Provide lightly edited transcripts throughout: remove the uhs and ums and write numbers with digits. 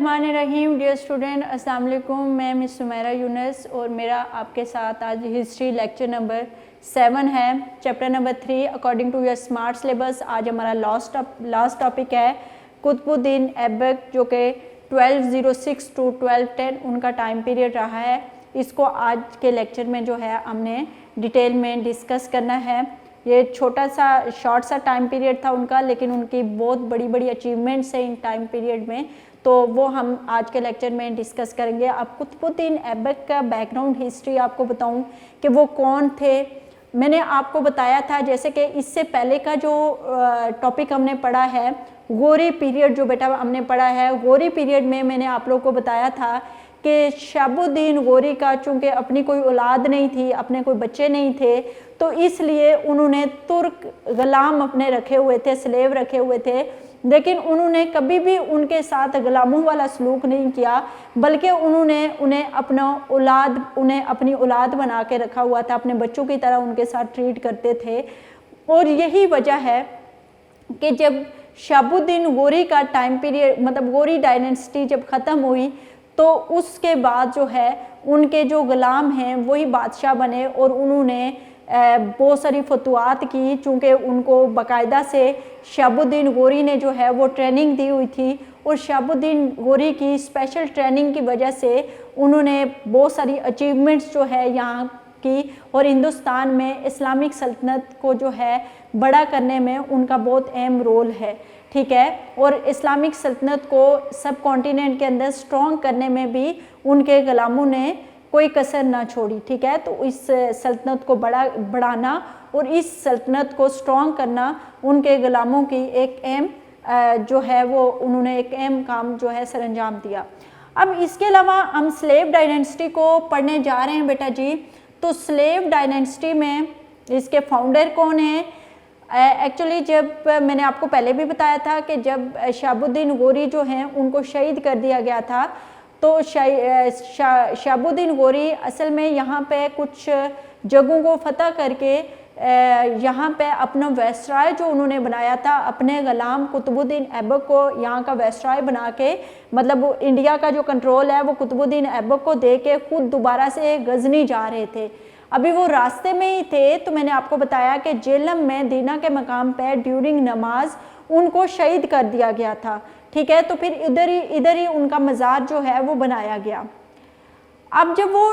बिस्मिल्लाहिर्रहमानिर्रहीम। Dear student, अस्सलाम वालेकुम। मैं मिस सुमैरा यूनुस और मेरा आपके साथ आज हिस्ट्री लेक्चर नंबर 7 है, chapter number 3 according to your smart syllabus. आज हमारा लास्ट टॉपिक है कुतुबुद्दीन ऐबक, जो कि 1206 टू 1210 उनका टाइम पीरियड रहा है। इसको आज के लेक्चर में जो है हमने डिटेल में डिस्कस करना है। ये छोटा सा शॉर्ट सा टाइम पीरियड था उनका, लेकिन उनकी बहुत बड़ी बड़ी अचीवमेंट्स हैं इन टाइम पीरियड में, तो वो हम आज के लेक्चर में डिस्कस करेंगे। अब कुतुबुद्दीन ऐबक का बैकग्राउंड हिस्ट्री आपको बताऊं कि वो कौन थे। मैंने आपको बताया था जैसे कि इससे पहले का जो टॉपिक हमने पढ़ा है गौरी पीरियड, जो बेटा हमने पढ़ा है गौरी पीरियड में मैंने आप लोगों को बताया था कि शहाबुद्दीन गौरी का चूँकि अपनी कोई औलाद नहीं थी, अपने कोई बच्चे नहीं थे, तो इसलिए उन्होंने तुर्क गुलाम अपने रखे हुए थे, स्लेव रखे हुए थे, लेकिन उन्होंने कभी भी उनके साथ गुलामों वाला सलूक नहीं किया, बल्कि उन्हें अपनी औलाद बना के रखा हुआ था, अपने बच्चों की तरह उनके साथ ट्रीट करते थे। और यही वजह है कि जब शहाबुद्दीन गौरी का टाइम पीरियड, मतलब गौरी डायनेस्टी जब ख़त्म हुई, तो उसके बाद जो है उनके जो गुलाम हैं वही बादशाह बने और उन्होंने बहुत सारी फतवात की, चूँकि उनको बाकायदा से शहाबुद्दीन गौरी ने जो है वो ट्रेनिंग दी हुई थी, और शहाबुद्दीन गौरी की स्पेशल ट्रेनिंग की वजह से उन्होंने बहुत सारी अचीवमेंट्स जो है यहाँ की, और हिंदुस्तान में इस्लामिक सल्तनत को जो है बड़ा करने में उनका बहुत अहम रोल है, ठीक है। और इस्लामिक सल्तनत को सब कॉन्टिनेंट के अंदर स्ट्रॉन्ग करने में भी उनके गुलामों ने कोई कसर ना छोड़ी, ठीक है। तो इस सल्तनत को बढ़ाना और इस सल्तनत को स्ट्रॉन्ग करना उनके गुलामों की एक अहम जो है वो उन्होंने एक अहम काम जो है सरअंजाम दिया। अब इसके अलावा हम स्लेव डायनेस्टी को पढ़ने जा रहे हैं बेटा जी। तो स्लेव डायनेस्टी में इसके फाउंडर कौन है? एक्चुअली जब मैंने आपको पहले भी बताया था कि जब शहाबुद्दीन गौरी जो हैं उनको शहीद कर दिया गया था, तो शहाबुद्दीन गौरी असल में यहाँ पे कुछ जगहों को फतह करके यहाँ पे अपना वैसराय जो उन्होंने बनाया था, अपने गुलाम कुतुबुद्दीन ऐबक को यहाँ का वैसराय बना के, मतलब इंडिया का जो कंट्रोल है वो कुतुबुद्दीन ऐबक को दे के खुद दोबारा से गजनी जा रहे थे। अभी वो रास्ते में ही थे तो मैंने आपको बताया कि जेलम में दीना के मकाम पे ड्यूरिंग नमाज उनको शहीद कर दिया गया था, ठीक है। तो फिर इधर ही उनका मज़ार जो है वो बनाया गया। अब जब वो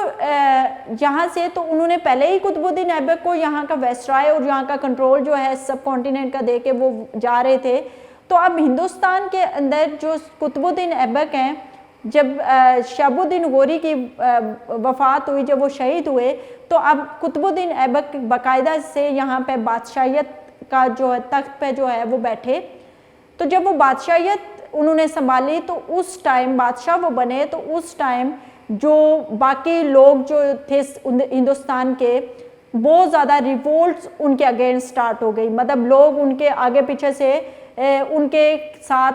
यहाँ से, तो उन्होंने पहले ही कुतुबुद्दीन ऐबक को यहाँ का वैसराय और यहाँ का कंट्रोल जो है सब कॉन्टिनेंट का दे के वो जा रहे थे। तो अब हिंदुस्तान के अंदर जो कुतुबुद्दीन ऐबक हैं, जब शहाबुद्दीन गौरी की वफ़ात हुई, जब वो शहीद हुए, तो अब कुतुबुद्दीन ऐबक बाकायदा से यहाँ पे बादशाहियत का जो है तख्त पे जो है वो बैठे। तो जब वो बादशाहियत उन्होंने संभाली, तो उस टाइम बादशाह वो बने, तो उस टाइम जो बाकी लोग जो थे हिंदुस्तान के, बहुत ज़्यादा रिवोल्ट्स उनके अगेंस्ट स्टार्ट हो गई, मतलब लोग उनके आगे पीछे से उनके साथ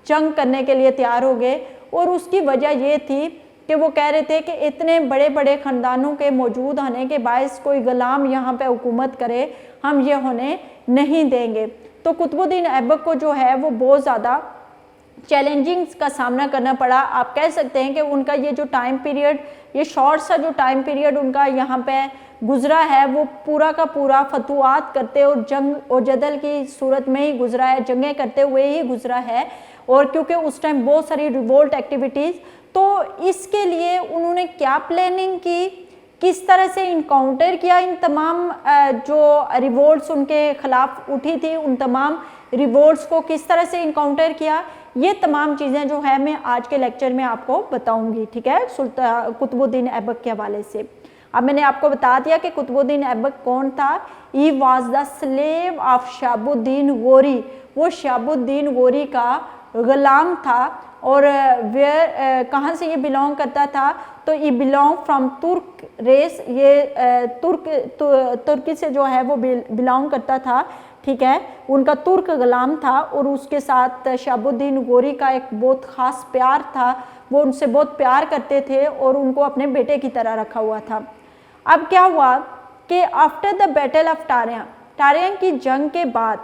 जंग करने के लिए तैयार हो गए। और उसकी वजह ये थी कि वो कह रहे थे कि इतने बड़े बड़े ख़ानदानों के मौजूद होने के बायस कोई गुलाम यहाँ पे हुकूमत करे, हम ये होने नहीं देंगे। तो कुतुबुद्दीन ऐबक को जो है वो बहुत ज़्यादा चैलेंजिंग्स का सामना करना पड़ा। आप कह सकते हैं कि उनका ये जो टाइम पीरियड, ये शॉर्ट सा जो टाइम पीरियड उनका यहाँ पे गुजरा है, वो पूरा का पूरा फतवात करते और जंग और जदल की सूरत में ही गुजरा है, जंगें करते हुए ही गुजरा है। और क्योंकि उस टाइम बहुत सारी रिवोल्ट एक्टिविटीज़, तो इसके लिए उन्होंने क्या प्लानिंग की, किस तरह से इनकाउंटर किया इन तमाम जो रिवोल्ट्स उनके खिलाफ उठी थी, उन तमाम रिवोल्ट्स को किस तरह से इनकाउंटर किया, ये तमाम चीज़ें जो है मैं आज के लेक्चर में आपको बताऊंगी, ठीक है, कुतुबुद्दीन ऐबक के हवाले से। अब मैंने आपको बता दिया कि कुतुबुद्दीन ऐबक कौन था। He was the slave of Shahabuddin Gauri, वो शहाबुद्दीन गौरी का गुलाम था। और कहाँ से ये बिलोंग करता था? तो ये बिलोंग फ्रॉम तुर्क रेस, ये तुर्की से जो है वो बिलोंग करता था, ठीक है। उनका तुर्क गुलाम था और उसके साथ शहाबुद्दीन गौरी का एक बहुत ख़ास प्यार था, वो उनसे बहुत प्यार करते थे और उनको अपने बेटे की तरह रखा हुआ था। अब क्या हुआ कि आफ्टर द बैटल ऑफ टारियां की जंग के बाद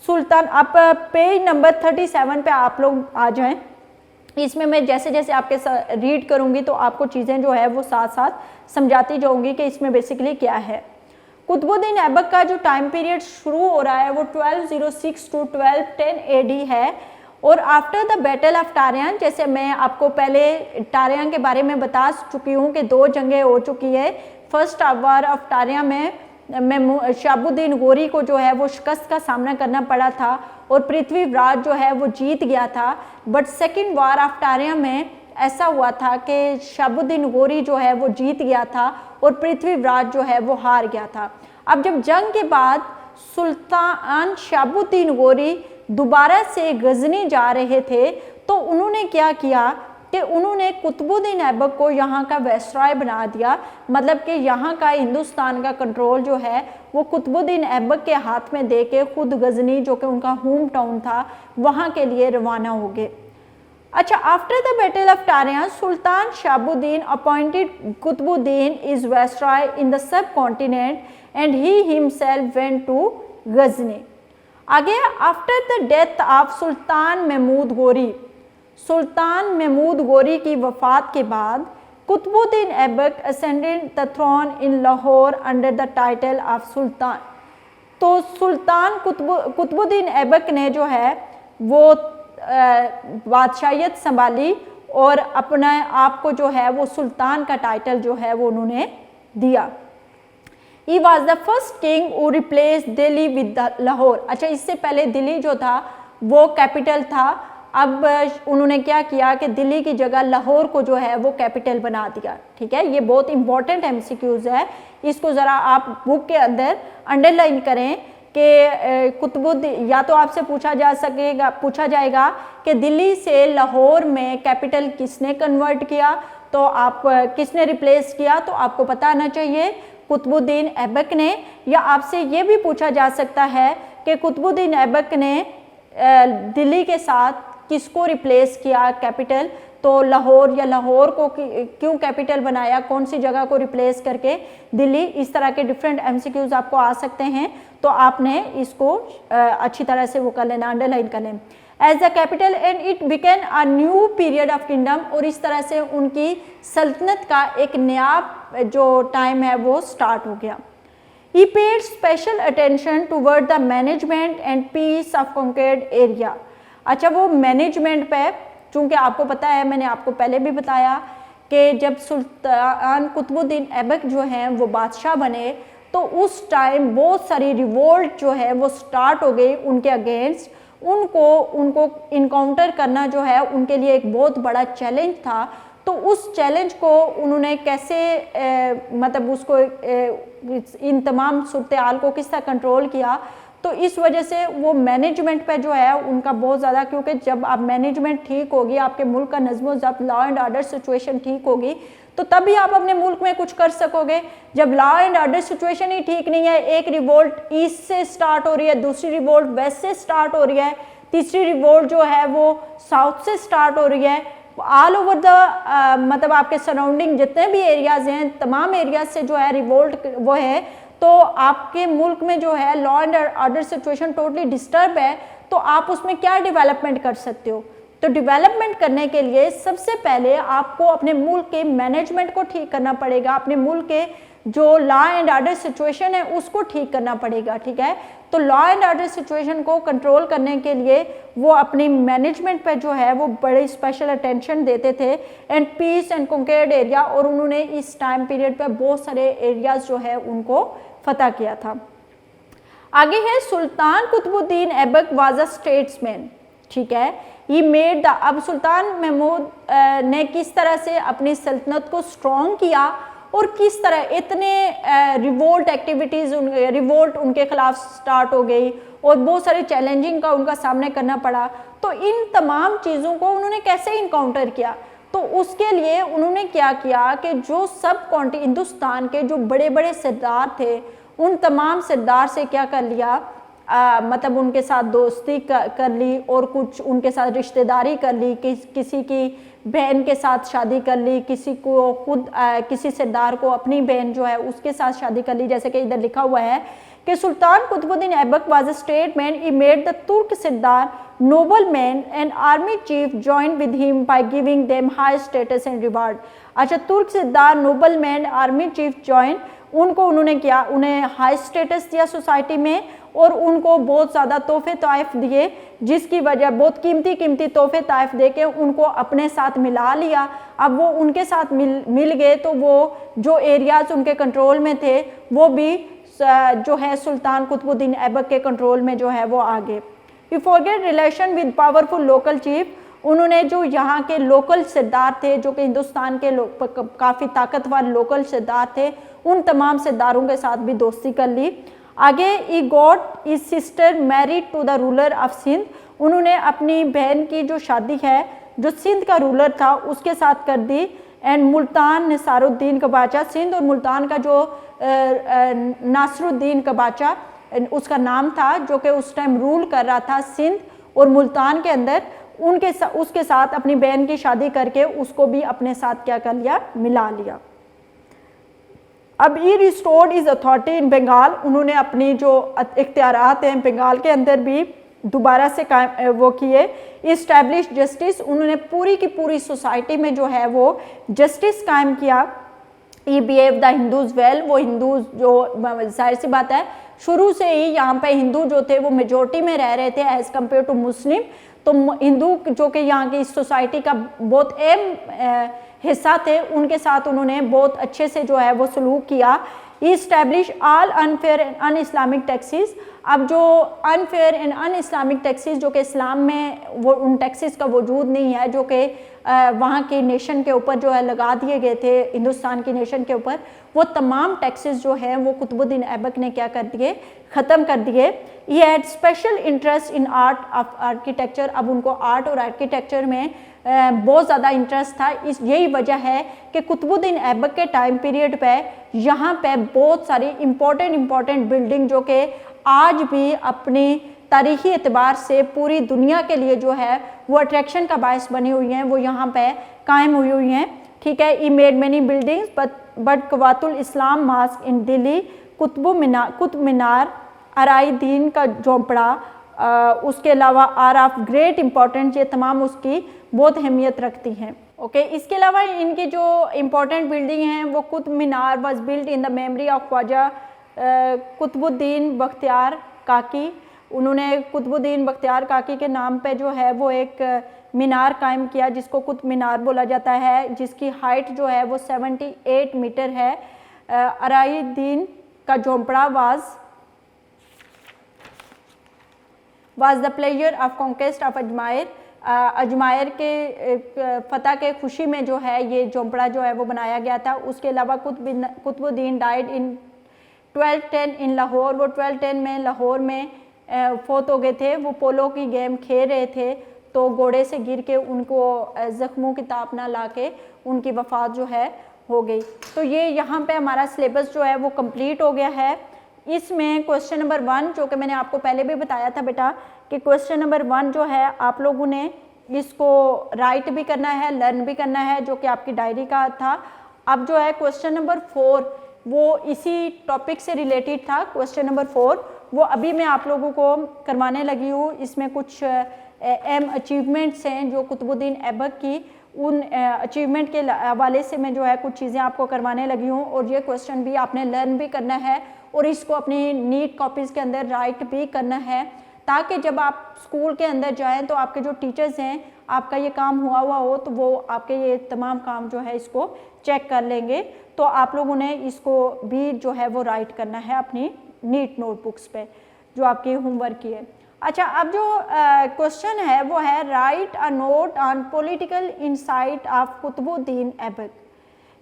सुल्तान, आप पेज नंबर 37 पे आप लोग आ जाएं। इसमें मैं जैसे जैसे आपके रीड करूंगी तो आपको चीज़ें जो है वो साथ साथ समझाती जाऊंगी कि इसमें बेसिकली क्या है। कुतुबुद्दीन ऐबक का जो टाइम पीरियड शुरू हो रहा है वो 1206 टू 1210 AD है। और आफ्टर द बैटल ऑफ टारियान, जैसे मैं आपको पहले टारियान के बारे में बता चुकी हूँ कि 2 जंगें हो चुकी है। फर्स्ट वार ऑफ टारियान में शहाबुद्दीन गोरी को जो है वो शिकस्त का सामना करना पड़ा था और पृथ्वीराज जो है वो जीत गया था। बट सेकेंड वार ऑफ टारियान में ऐसा हुआ था कि शहाबुद्दीन गोरी जो है वो जीत गया था और पृथ्वीराज जो है वो हार गया था। अब जब जंग के बाद सुल्तान शहाबुद्दीन गोरी दोबारा से गजनी जा रहे थे तो उन्होंने क्या किया कि उन्होंने कुतुबुद्दीन ऐबक को यहाँ का वायसराय बना दिया। मतलब कि यहाँ का हिंदुस्तान का कंट्रोल जो है वो कुतुबुद्दीन ऐबक के हाथ में दे के खुद गजनी, जो कि उनका होम टाउन था, वहाँ के लिए रवाना हो गए। अच्छा, after the battle of Tarain, Sultan Shahabuddin appointed Qutbuddin is viceroy in the subcontinent and he himself went to Ghazni. आगे, after the death of Sultan Mahmud Ghori, Sultan Mahmud Ghori की वफ़ात के बाद Qutbuddin Aibak ascended the throne in Lahore under the title of Sultan. तो सुल्तान कुतुबुद्दीन ऐबक ने जो है वो बादशाहियत संभाली और अपने आप को जो है वो सुल्तान का टाइटल जो है वो उन्होंने दिया। He was the first king who replaced Delhi with Lahore. अच्छा, इससे पहले दिल्ली जो था वो कैपिटल था। अब उन्होंने क्या किया कि दिल्ली की जगह लाहौर को जो है वो कैपिटल बना दिया। ठीक है, ये बहुत इंपॉर्टेंट MCQs है, इसको ज़रा आप बुक के अंदर अंडरलाइन करें कि कुतुबुद्दीन, या तो आपसे पूछा जाएगा कि दिल्ली से लाहौर में कैपिटल किसने कन्वर्ट किया, तो आप किसने रिप्लेस किया, तो आपको पता आना चाहिए कुतुबुद्दीन ऐबक ने। या आपसे ये भी पूछा जा सकता है कि कुतुबुद्दीन ऐबक ने दिल्ली के साथ किसको रिप्लेस किया कैपिटल, तो लाहौर, या लाहौर को क्यों कैपिटल बनाया, कौन सी जगह को रिप्लेस करके दिल्ली। इस तरह के डिफरेंट MCQs आपको आ सकते हैं, तो आपने इसको अच्छी तरह से वो कर लेना, अंडरलाइन कर लें। As the capital and it became a new period of kingdom, और इस तरह से उनकी सल्तनत का एक नया जो टाइम है वो स्टार्ट हो गया। He paid special attention toward the management and peace of conquered area। अच्छा, वो मैनेजमेंट पे, चूँकि आपको पता है, मैंने आपको पहले भी बताया कि जब सुल्तान कुतुबुद्दीन ऐबक जो हैं वो बादशाह बने तो उस टाइम बहुत सारी रिवोल्ट जो है वो स्टार्ट हो गई उनके अगेंस्ट। उनको इनकाउंटर करना जो है उनके लिए एक बहुत बड़ा चैलेंज था। तो उस चैलेंज को उन्होंने कैसे मतलब उसको इन तमाम सूरत-ए-हाल को किस तरह कंट्रोल किया, तो इस वजह से वो मैनेजमेंट पे जो है उनका बहुत ज़्यादा, क्योंकि जब आप मैनेजमेंट ठीक होगी, आपके मुल्क का नज़्म-ओ-ज़ब्त, लॉ एंड ऑर्डर सिचुएशन ठीक होगी, तो तभी आप अपने मुल्क में कुछ कर सकोगे। जब लॉ एंड ऑर्डर सिचुएशन ही ठीक नहीं है, एक रिवोल्ट ईस्ट से स्टार्ट हो रही है, दूसरी रिवोल्ट वेस्ट से स्टार्ट हो रही है, तीसरी रिवोल्ट जो है वो साउथ से स्टार्ट हो रही है, ऑल ओवर द मतलब आपके सराउंडिंग जितने भी एरियाज़ हैं, तमाम एरियाज से जो है रिवोल्ट वो है, तो आपके मुल्क में जो है law and order situation totally disturb है, तो आप उसमें क्या डेवलपमेंट कर सकते हो। तो डेवलपमेंट करने के लिए सबसे पहले आपको अपने मुल्क के मैनेजमेंट को ठीक करना पड़ेगा, अपने मुल्क के जो लॉ एंड ऑर्डर सिचुएशन है उसको ठीक करना पड़ेगा। ठीक है, तो लॉ एंड ऑर्डर सिचुएशन को कंट्रोल करने के लिए वो अपनी मैनेजमेंट पे जो है वो बड़ी स्पेशल अटेंशन देते थे। एंड पीस एंड कॉन्क्वर्ड एरिया, और उन्होंने इस टाइम पीरियड पे बहुत सारे एरियाज जो है उनको फतह किया था। आगे है Sultan Qutbuddin Aibak was a statesman. ठीक है, ही मेड द, अब सुल्तान महमूद ने किस तरह से अपनी सल्तनत को स्ट्रॉन्ग किया और किस तरह इतने रिवोल्ट एक्टिविटीज़, रिवोल्ट उनके खिलाफ स्टार्ट हो गई और बहुत सारे चैलेंजिंग का उनका सामना करना पड़ा, तो इन तमाम चीज़ों को उन्होंने कैसे इनकाउंटर किया। तो उसके लिए उन्होंने क्या किया कि जो सब हिंदुस्तान के जो बड़े बड़े सरदार थे उन तमाम सरदार से क्या कर लिया, मतलब उनके साथ दोस्ती कर ली और कुछ उनके साथ रिश्तेदारी कर ली, किसी की बहन के साथ शादी कर ली, किसी को खुद किसी सरदार को अपनी बहन जो है उसके साथ शादी कर ली। जैसे कि इधर लिखा हुआ है कि Sultan Qutbuddin Aibak was a statesman, he made the Turk sardar noblemen and army chief joined with him by giving them high status and reward. अच्छा, तुर्क सिरदार, नोबलमैन, आर्मी चीफ ज्वाइन, उनको उन्होंने किया, उन्हें हाई स्टेटस दिया सोसाइटी में और उनको बहुत ज़्यादा तोहफे ताइफ दिए, जिसकी वजह बहुत कीमती तोहफे ताइफ दे के उनको अपने साथ मिला लिया। अब वो उनके साथ मिल गए तो वो जो एरियाज़ उनके कंट्रोल में थे वो भी जो है सुल्तान कुतुबुद्दीन ऐबक के कंट्रोल में जो है वो आ गए। You forget relation with powerful local chief, उन्होंने जो यहाँ के लोकल सरदार थे, जो कि हिंदुस्तान के काफ़ी ताकतवर लोकल सरदार थे, उन तमाम सरदारों के साथ भी दोस्ती कर ली। आगे he got his sister married to the ruler of Sindh, उन्होंने अपनी बहन की जो शादी है जो सिंध का रूलर था उसके साथ कर दी। एंड मुल्तान नसारुद्दीन कबाचा, सिंध और मुल्तान का जो नासरुद्दीन कबाचा उसका नाम था, जो कि उस टाइम रूल कर रहा था सिंध और मुल्तान के अंदर, उसके साथ अपनी बहन की शादी करके उसको भी अपने साथ क्या कर लिया, मिला लिया। अब he restored his authority in Bengal, उन्होंने अपनी जो इख्तियारात हैं बंगाल के अंदर भी दोबारा से वो किए। इस्टेब्लिश जस्टिस, उन्होंने पूरी की पूरी सोसाइटी में जो है वो जस्टिस कायम किया। ई बिहेव द हिंदूज वेल, वो हिंदूज जो जाहिर सी बात है शुरू से ही यहाँ पे हिंदू जो थे वो मेजोरिटी में रह रहे थे एज़ कम्पेयर टू मुस्लिम, तो हिंदू जो कि यहाँ की सोसाइटी का बहुत अहम हिस्सा थे, उनके साथ उन्होंने बहुत अच्छे से जो है वो सलूक किया। Establish all unfair and un Islamic taxes, अब जो unfair and un Islamic taxes जो कि इस्लाम में वो उन टैक्सेस का वजूद नहीं है, जो कि वहाँ की नेशन के ऊपर जो है लगा दिए गए थे, हिंदुस्तान की नेशन के ऊपर, वो तमाम टैक्सेस जो हैं वो कुतुबुद्दीन ऐबक ने क्या कर दिए, ख़त्म कर दिए। He had special interest in art of architecture, अब उनको आर्ट और आर्किटेक्चर में बहुत ज़्यादा इंटरेस्ट था। यही वजह है कि कुतुबुद्दीन ऐबक के टाइम पीरियड पे यहाँ पे बहुत सारी इम्पोर्टेंट बिल्डिंग जो कि आज भी अपनी तारीख़ी एतबार से पूरी दुनिया के लिए जो है वो अट्रैक्शन का बायस बनी हुई हैं, वो यहाँ पे कायम हुई हैं। ठीक है, he made many buildings but Quwwatul Islam mosque in Delhi, Qutub Minar, Adhai Din ka झोंपड़ा, उसके अलावा आर ऑफ ग्रेट इम्पोर्टेंस, ये तमाम उसकी बहुत अहमियत रखती हैं। ओके, इसके अलावा इनकी जो इम्पोर्टेंट बिल्डिंग हैं वो Qutub Minar was built in the memory of Khwaja Qutbuddin Bakhtiyar Kaki, उन्होंने कुतुबुद्दीन बख्तियार काकी के नाम पे जो है वो एक मीनार कायम किया जिसको कुतुब मीनार बोला जाता है, जिसकी हाइट जो है वो 78 मीटर है। Adhai Din ka Jhonpra was the pleasure of conquest of Ajmer, Ajmer के फ़तह के खुशी में जो है ये झोंपड़ा जो है वो बनाया गया था। उसके अलावा कुतुबुद्दीन डाइड इन 1210 इन लाहौर, वो 1210 में लाहौर में फोत हो गए थे। वो पोलो की गेम खेल रहे थे तो घोड़े से गिर के उनको ज़ख्मों की ताप ना ला के उनकी वफ़ात जो है हो गई। तो ये यहाँ पे हमारा सिलेबस जो है वो कंप्लीट हो गया है। इसमें क्वेश्चन नंबर 1 जो कि मैंने आपको पहले भी बताया था बेटा कि क्वेश्चन नंबर 1 जो है आप लोगों ने इसको राइट भी करना है, लर्न भी करना है, जो कि आपकी डायरी का था। अब जो है क्वेश्चन नंबर 4 वो इसी टॉपिक से रिलेटेड था। क्वेश्चन नंबर 4 वो अभी मैं आप लोगों को करवाने लगी हूँ। इसमें कुछ अहम अचीवमेंट्स हैं जो कुतुबुद्दीन ऐबक की, उन अचीवमेंट के हवाले से मैं जो है कुछ चीज़ें आपको करवाने लगी हूँ और ये क्वेश्चन भी आपने लर्न भी करना है और इसको अपनी नीट कॉपीज़ के अंदर राइट भी करना है, ताकि जब आप स्कूल के अंदर जाएं तो आपके जो टीचर्स हैं आपका ये काम हुआ हो तो वो आपके ये तमाम काम जो है इसको चेक कर लेंगे। तो आप लोगों ने इसको भी जो है वो राइट करना है अपनी नीट नोटबुक्स पे जो आपकी होमवर्क की है। अच्छा, अब जो क्वेश्चन है वो है write a note on political insight of Qutbuddin Aibak,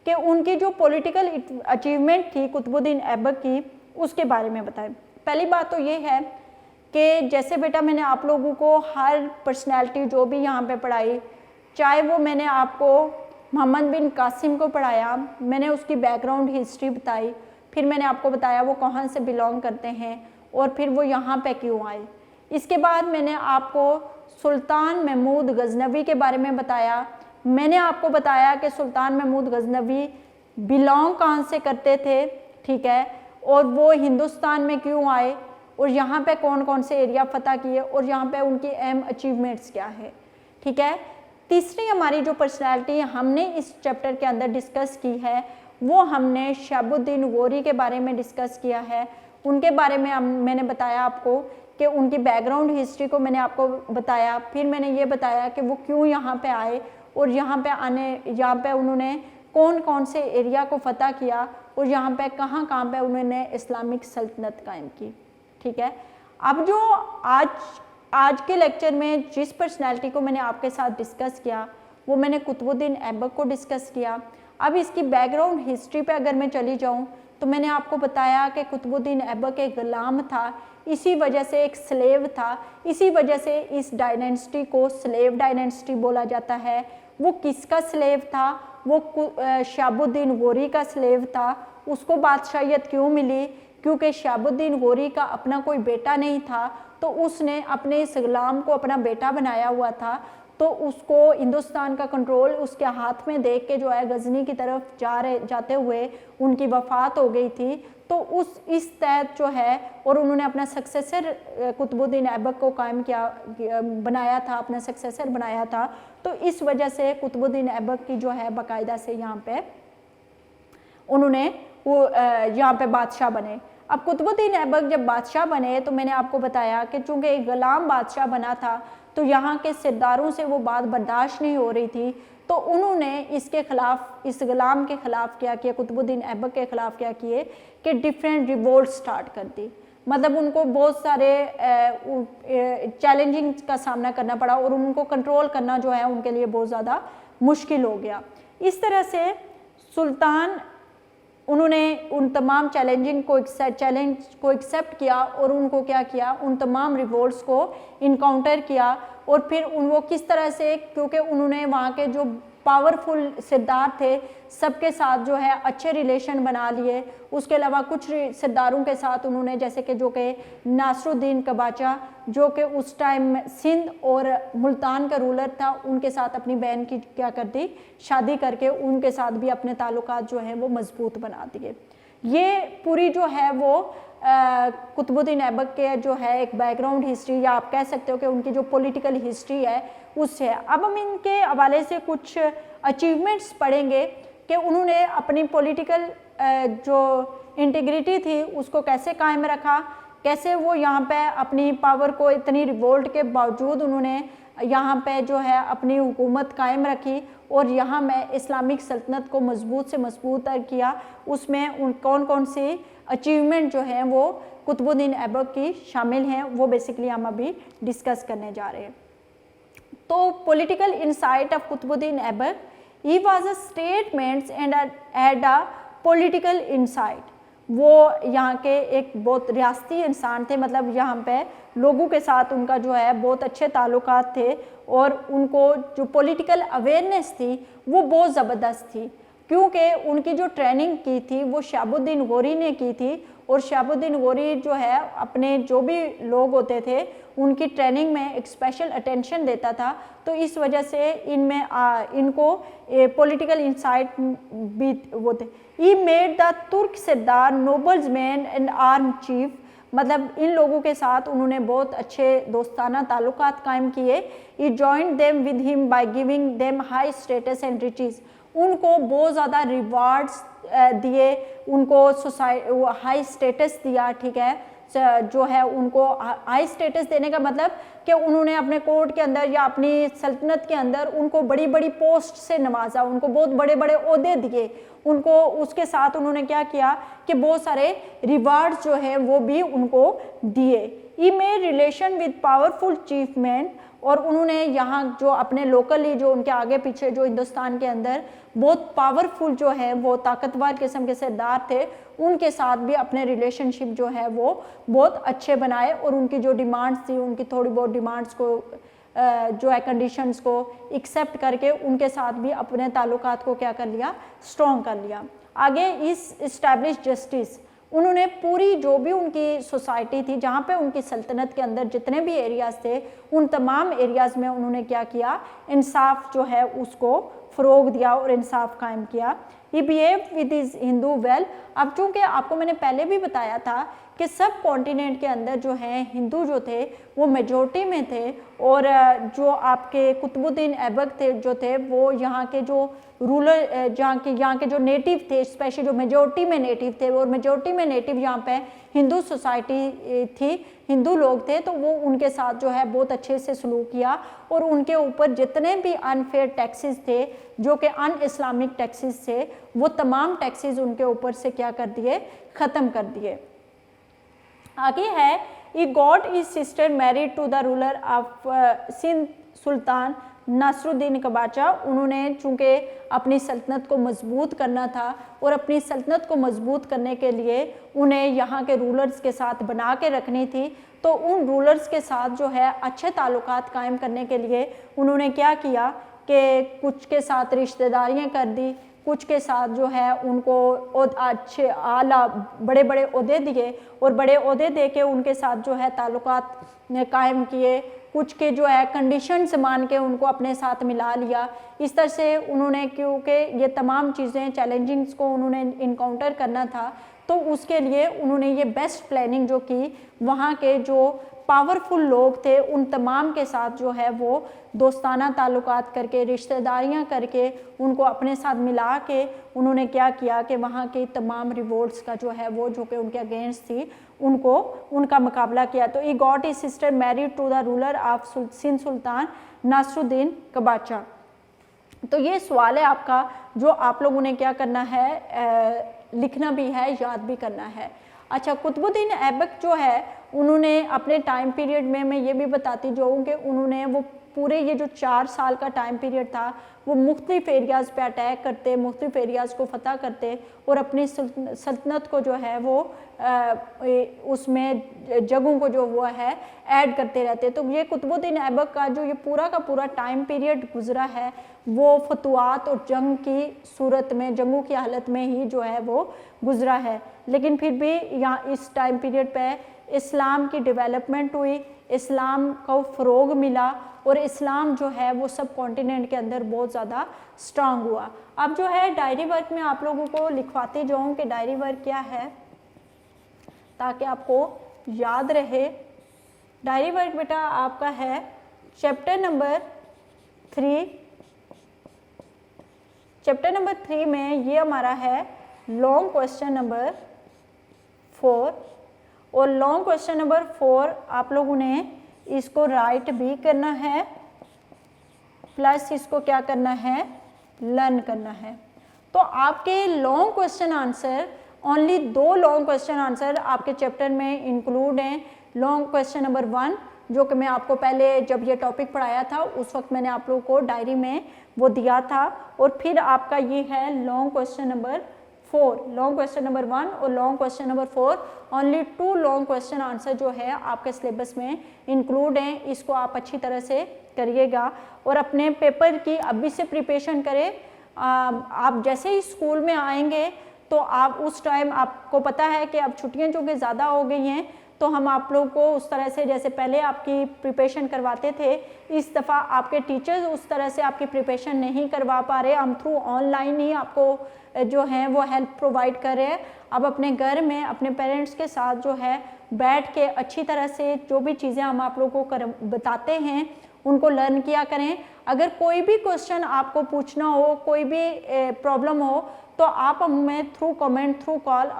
कि उनकी जो पॉलिटिकल अचीवमेंट थी कुतुबुद्दीन ऐबक की उसके बारे में बताएं। पहली बात तो ये है कि जैसे बेटा मैंने आप लोगों को हर पर्सनैलिटी जो भी यहाँ पे पढ़ाई, चाहे वो मैंने आपको मोहम्मद बिन कासिम को पढ़ाया, मैंने उसकी बैकग्राउंड हिस्ट्री बताई, फिर मैंने आपको बताया वो कहाँ से बिलोंग करते हैं और फिर वो यहाँ पे क्यों आए। इसके बाद मैंने आपको सुल्तान महमूद गजनवी के बारे में बताया। मैंने आपको बताया कि सुल्तान महमूद गजनवी बिलोंग कहाँ से करते थे, ठीक है, और वो हिंदुस्तान में क्यों आए और यहाँ पे कौन कौन से एरिया फतह किए और यहाँ पे उनकी अहम अचीवमेंट्स क्या है। ठीक है, तीसरी हमारी जो पर्सनैलिटी हमने इस चैप्टर के अंदर डिस्कस की है वो हमने शहाबुद्दीन गौरी के बारे में डिस्कस किया है। उनके बारे में मैंने बताया आपको कि उनकी बैकग्राउंड हिस्ट्री को मैंने आपको बताया, फिर मैंने ये बताया कि वो क्यों यहाँ पे आए और यहाँ पे उन्होंने कौन कौन से एरिया को फतह किया और यहाँ पे कहाँ पे उन्होंने इस्लामिक सल्तनत कायम की। ठीक है, अब जो आज के लेक्चर में जिस पर्सनैलिटी को मैंने आपके साथ डिस्कस किया वो मैंने कुतुबुद्दीन ऐबक को डिस्कस किया। अब इसकी बैकग्राउंड हिस्ट्री पे अगर मैं चली जाऊँ तो मैंने आपको बताया कि कुतुबुद्दीन ऐबक एक गुलाम था, इसी वजह से एक स्लेव था, इसी वजह से इस डायनेस्टी को स्लेव डायनेस्टी बोला जाता है। वो किसका स्लेव था? वो शहाबुद्दीन गौरी का स्लेव था। उसको बादशाहियत क्यों मिली? क्योंकि शहाबुद्दीन गौरी का अपना कोई बेटा नहीं था, तो उसने अपने इस गुलाम को अपना बेटा बनाया हुआ था। तो उसको हिंदुस्तान का कंट्रोल उसके हाथ में देख के जो है गजनी की तरफ जाते हुए उनकी वफ़ात हो गई थी। तो इस तहत जो है और उन्होंने अपना सक्सेसर कुतुबुद्दीन ऐबक को कायम किया, बनाया था, अपना सक्सेसर बनाया था। तो इस वजह से कुतुबुद्दीन ऐबक की जो है बाकायदा से यहाँ पे उन्होंने वो यहाँ पे बादशाह बने। अब कुतुबुद्दीन ऐबक जब बादशाह बने तो मैंने आपको बताया कि चूँकि एक गुलाम बादशाह बना था तो यहाँ के सरदारों से वो बात बर्दाश्त नहीं हो रही थी, तो उन्होंने इसके खिलाफ, इस गुलाम के खिलाफ क्या किया, कुतुबुद्दीन ऐबक के खिलाफ क्या किए कि डिफरेंट रिवोल्ट स्टार्ट कर दी। मतलब उनको बहुत सारे चैलेंजिंग का सामना करना पड़ा और उनको कंट्रोल करना जो है उनके लिए बहुत ज़्यादा मुश्किल हो गया। इस तरह से सुल्तान उन्होंने उन तमाम चैलेंज को एक्सेप्ट किया और उनको क्या किया, उन तमाम रिवोल्ट्स को इनकाउंटर किया। और फिर वो किस तरह से, क्योंकि उन्होंने वहाँ के जो पावरफुल सरदार थे सबके साथ जो है अच्छे रिलेशन बना लिए। उसके अलावा कुछ सरदारों के साथ उन्होंने, जैसे कि जो कि नासरुद्दीन कबाचा जो कि उस टाइम सिंध और मुल्तान का रूलर था, उनके साथ अपनी बहन की क्या कर दी, शादी करके उनके साथ भी अपने ताल्लुकात जो हैं वो मजबूत बना दिए। ये पूरी जो है वो कुतुबुद्दीन ऐबक के जो है एक बैकग्राउंड हिस्ट्री, या आप कह सकते हो कि उनकी जो पॉलिटिकल हिस्ट्री है उससे। अब हम इनके हवाले से कुछ अचीवमेंट्स पढ़ेंगे कि उन्होंने अपनी पॉलिटिकल जो इंटीग्रिटी थी उसको कैसे कायम रखा, कैसे वो यहाँ पे अपनी पावर को इतनी रिवोल्ट के बावजूद उन्होंने यहाँ पे जो है अपनी हुकूमत कायम रखी और यहाँ में इस्लामिक सल्तनत को मजबूत से मजबूत किया। उसमें उन कौन कौन सी अचीवमेंट जो हैं वो कुतुबुद्दीन ऐबक की शामिल हैं, वो बेसिकली हम अभी डिस्कस करने जा रहे हैं। तो political insight of Qutbuddin Aibak, he was a statements and had a political insight. वो यहाँ के एक बहुत रियासती इंसान थे, मतलब यहाँ पे लोगों के साथ उनका जो है बहुत अच्छे ताल्लुकात थे और उनको जो पॉलिटिकल अवेयरनेस थी वो बहुत ज़बरदस्त थी, क्योंकि उनकी जो ट्रेनिंग की थी वो शहाबुद्दीन गौरी ने की थी। और शहाबुद्दीन गौरी जो है अपने जो भी लोग होते थे उनकी ट्रेनिंग में एक स्पेशल अटेंशन देता था। तो इस वजह से इनको पॉलिटिकल इंसाइट भी वो थे। ही made the Turk sardar nobles man and arm chief, मतलब इन लोगों के साथ उन्होंने बहुत अच्छे दोस्ताना ताल्लुकात कायम किए। He joined them with him by giving them high status and riches, उनको बहुत ज़्यादा रिवार्ड्स दिए, उनको हाई स्टेटस दिया। ठीक है, जो है उनको हाई स्टेटस देने का मतलब कि उन्होंने अपने कोर्ट के अंदर या अपनी सल्तनत के अंदर उनको बड़ी बड़ी पोस्ट से नवाजा, उनको बहुत बड़े बड़े ओहदे दिए उनको। उसके साथ उन्होंने क्या किया कि बहुत सारे रिवार्ड्स जो है वो भी उनको दिए। He made relation with powerful chief man, और उन्होंने यहाँ जो अपने लोकली जो उनके आगे पीछे जो हिंदुस्तान के अंदर बहुत पावरफुल जो है वो ताकतवर किस्म के सरदार थे, उनके साथ भी अपने रिलेशनशिप जो है वो बहुत अच्छे बनाए। और उनकी जो डिमांड्स थी, उनकी थोड़ी बहुत डिमांड्स को जो है कंडीशंस को एक्सेप्ट करके उनके साथ भी अपने ताल्लुकात को क्या कर लिया, स्ट्रॉन्ग कर लिया। आगे इस इस्टेब्लिश जस्टिस, उन्होंने पूरी जो भी उनकी सोसाइटी थी, जहाँ पे उनकी सल्तनत के अंदर जितने भी एरियाज़ थे उन तमाम एरियाज़ में उन्होंने क्या किया, इंसाफ जो है उसको फ़रोग दिया और इंसाफ कायम किया। He behave with his Hindu well. अब चूँकि आपको मैंने पहले भी बताया था कि सब कॉन्टिनेंट के अंदर जो है हिंदू जो थे वो मेजॉरिटी में थे, और जो आपके कुतुबुद्दीन ऐबक थे जो थे वो यहाँ के जो रूलर यहाँ के जो नेटिव थे, स्पेशली जो मेजॉरिटी में नेटिव थे, और मेजॉरिटी में नेटिव यहाँ पे हिंदू सोसाइटी थी, हिंदू लोग थे, तो वो उनके साथ जो है बहुत अच्छे से सलूक किया, और उनके ऊपर जितने भी अनफेयर टैक्सेस थे जो कि अन इस्लामिक टैक्सेस थे वो तमाम टैक्सेस उनके ऊपर से क्या कर दिए, ख़त्म कर दिए। आगे है he got his sister married to the ruler of Sindh Sultan Nasiruddin Qabacha. उन्होंने चूँकि अपनी सल्तनत को मजबूत करना था और अपनी सल्तनत को मजबूत करने के लिए उन्हें यहाँ के रूलर्स के साथ बना के रखनी थी, तो उन रूलर्स के साथ जो है अच्छे ताल्लुकात कायम करने के लिए उन्होंने क्या किया कि कुछ के साथ रिश्तेदारियाँ कर दी, कुछ के साथ जो है उनको अच्छे आला बड़े बड़े ओहदे दिए, और बड़े ओहदे दे के उनके साथ जो है ताल्लुकात कायम किए, कुछ के जो है कंडीशंस मान के उनको अपने साथ मिला लिया। इस तरह से उन्होंने, क्योंकि ये तमाम चीज़ें चैलेंजिंग्स को उन्होंने इनकाउंटर करना था, तो उसके लिए उन्होंने ये बेस्ट प्लानिंग जो की, वहाँ के जो पावरफुल लोग थे उन तमाम के साथ जो है वो दोस्ताना ताल्लुकात करके, रिश्तेदारियां करके, उनको अपने साथ मिला के उन्होंने क्या किया कि वहाँ की तमाम रिवोल्ट्स का जो है वो जो कि उनके अगेंस्ट थी उनको उनका मुकाबला किया। तो he got his sister married to the ruler of Sindh Sultan Nasiruddin Qabacha. तो ये सवाल है आपका जो आप लोगों ने क्या करना है, लिखना भी है, याद भी करना है। अच्छा, कुतुबुद्दीन ऐबक जो है उन्होंने अपने टाइम पीरियड में, मैं ये भी बताती जाऊँ कि उन्होंने वो पूरे ये जो 4 साल का टाइम पीरियड था वो मुख्तलिफ एरियाज़ पे अटैक करते, मुख्तलिफ एरियाज़ को फतह करते और अपनी सल्तनत को जो है वो उसमें जगहों को जो हुआ है ऐड करते रहते। तो ये कुतुबुद्दीन ऐबक का जो ये पूरा का पूरा टाइम पीरियड गुजरा है वो फतवात और जंग की सूरत में, जंगों की हालत में ही जो है वो गुजरा है। लेकिन फिर भी यहाँ इस टाइम पीरियड पे इस्लाम की डेवलपमेंट हुई, इस्लाम को फ़रोग मिला और इस्लाम जो है वो सब कॉन्टिनेंट के अंदर बहुत ज़्यादा स्ट्रांग हुआ। अब जो है डायरी वर्क में आप लोगों को लिखवाती जाऊँ कि डायरी वर्क क्या है ताकि आपको याद रहे। डायरी वर्क बेटा आपका है चैप्टर नंबर 3। चैप्टर नंबर 3 में ये हमारा है लॉन्ग क्वेश्चन नंबर 4, और लॉन्ग क्वेश्चन नंबर 4 आप लोगों ने इसको राइट भी करना है प्लस इसको क्या करना है, लर्न करना है। तो आपके long question answer, only 2 long question answer आपके चैप्टर में इंक्लूड हैं। लॉन्ग क्वेश्चन नंबर 1 जो कि मैं आपको पहले जब ये टॉपिक पढ़ाया था उस वक्त मैंने आप लोगों को डायरी में वो दिया था, और फिर आपका ये है long question number 4, long question number 1 और long question number 4। Only 2 long question answer जो है आपके सिलेबस में इंक्लूड हैं। इसको आप अच्छी तरह से करिएगा और अपने पेपर की अभी से प्रिपरेशन करें। आप जैसे ही स्कूल में आएंगे तो आप उस टाइम, आपको पता है कि अब छुट्टियां जो कि ज़्यादा हो गई हैं, तो हम आप लोगों को उस तरह से जैसे पहले आपकी प्रिपरेशन करवाते थे, इस दफ़ा आपके टीचर्स उस तरह से आपकी प्रिपरेशन नहीं करवा पा रहे। हम थ्रू ऑनलाइन ही आपको जो है वो हेल्प प्रोवाइड कर रहे हैं। अब अपने घर में अपने पेरेंट्स के साथ जो है बैठ के अच्छी तरह से जो भी चीज़ें हम आप लोगों को बताते हैं उनको लर्न किया करें। अगर कोई भी क्वेश्चन आपको पूछना हो, कोई भी प्रॉब्लम हो, तो आप हमें थ्रू कमेंट, थ्रू कॉल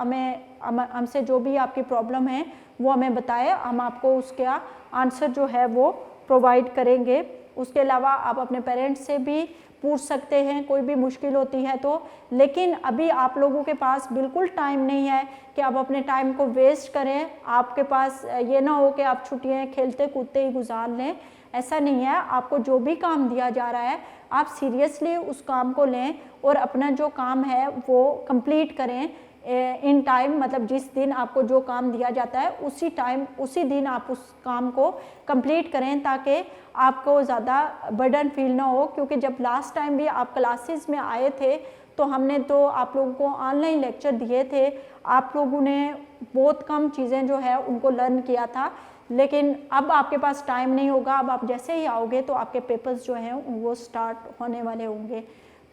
हमसे जो भी आपकी प्रॉब्लम है वो हमें बताएं, हम आपको उसका आंसर जो है वो प्रोवाइड करेंगे। उसके अलावा आप अपने पेरेंट्स से भी पूछ सकते हैं कोई भी मुश्किल होती है तो। लेकिन अभी आप लोगों के पास बिल्कुल टाइम नहीं है कि आप अपने टाइम को वेस्ट करें। आपके पास ये ना हो कि आप छुट्टियां खेलते कूदते ही गुजार लें, ऐसा नहीं है। आपको जो भी काम दिया जा रहा है आप सीरियसली उस काम को लें और अपना जो काम है वो कंप्लीट करें इन टाइम। मतलब जिस दिन आपको जो काम दिया जाता है उसी टाइम, उसी दिन आप उस काम को कंप्लीट करें ताकि आपको ज़्यादा बर्डन फील ना हो। क्योंकि जब लास्ट टाइम भी आप क्लासेस में आए थे तो हमने तो आप लोगों को ऑनलाइन लेक्चर दिए थे, आप लोगों ने बहुत कम चीज़ें जो है उनको लर्न किया था। लेकिन अब आपके पास टाइम नहीं होगा। अब आप जैसे ही आओगे तो आपके पेपर्स जो हैं वो स्टार्ट होने वाले होंगे।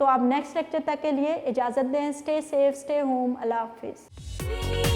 तो आप नेक्स्ट लेक्चर तक के लिए इजाज़त दें। स्टे सेफ, स्टे होम, अल्लाह हाफिज़।